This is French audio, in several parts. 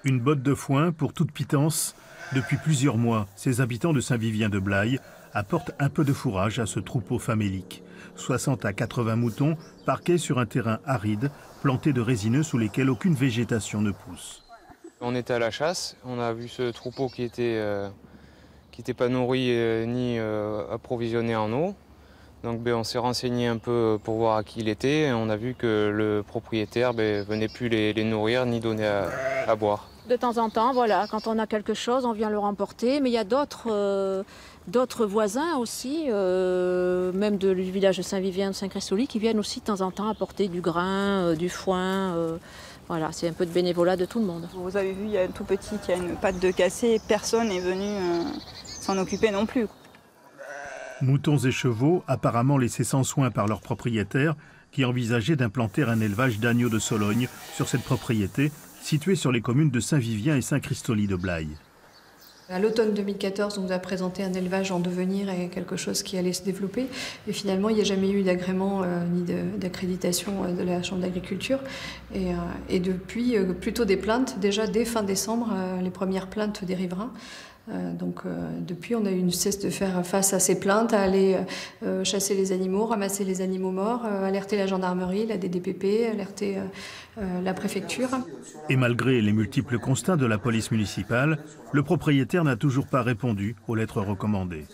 Une botte de foin pour toute pitance. Depuis plusieurs mois, ces habitants de Saint-Vivien-de-Blaye apportent un peu de fourrage à ce troupeau famélique. 60 à 80 moutons parqués sur un terrain aride, planté de résineux sous lesquels aucune végétation ne pousse. On était à la chasse, on a vu ce troupeau qui était pas nourri ni approvisionné en eau. Donc on s'est renseigné un peu pour voir à qui il était et on a vu que le propriétaire venait plus les nourrir ni donner à boire. De temps en temps, voilà, quand on a quelque chose, on vient le remporter. Mais il y a d'autres voisins aussi, même du village de Saint-Vivien, de Saint-Christoli, qui viennent aussi de temps en temps apporter du grain, du foin. Voilà, c'est un peu de bénévolat de tout le monde. Vous avez vu, il y a un tout petit qui a une patte de cassé, personne n'est venu s'en occuper non plus. Moutons et chevaux, apparemment laissés sans soin par leurs propriétaires, qui envisageaient d'implanter un élevage d'agneaux de Sologne sur cette propriété, située sur les communes de Saint-Vivien et Saint-Christoli de Blaye. À l'automne 2014, on nous a présenté un élevage en devenir et quelque chose qui allait se développer. Et finalement, il n'y a jamais eu d'agrément ni d'accréditation de la Chambre d'agriculture. Et depuis, plutôt des plaintes. Déjà dès fin décembre, les premières plaintes des riverains. Depuis, on a eu une cesse de faire face à ces plaintes, à aller chasser les animaux, ramasser les animaux morts, alerter la gendarmerie, la DDPP, alerter la préfecture. Et malgré les multiples constats de la police municipale, le propriétaire n'a toujours pas répondu aux lettres recommandées.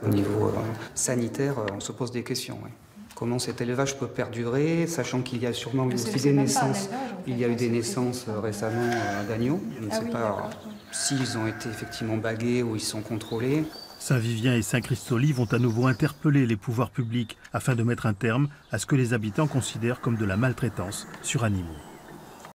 Au niveau sanitaire, on se pose des questions. Oui. Comment cet élevage peut perdurer, sachant qu'il y a sûrement eu aussi des naissances. Il y a eu des naissances récemment d'agneaux. On ne sait pas s'ils ont été effectivement bagués ou ils sont contrôlés. Saint-Vivien et Saint-Christoli vont à nouveau interpeller les pouvoirs publics afin de mettre un terme à ce que les habitants considèrent comme de la maltraitance sur animaux.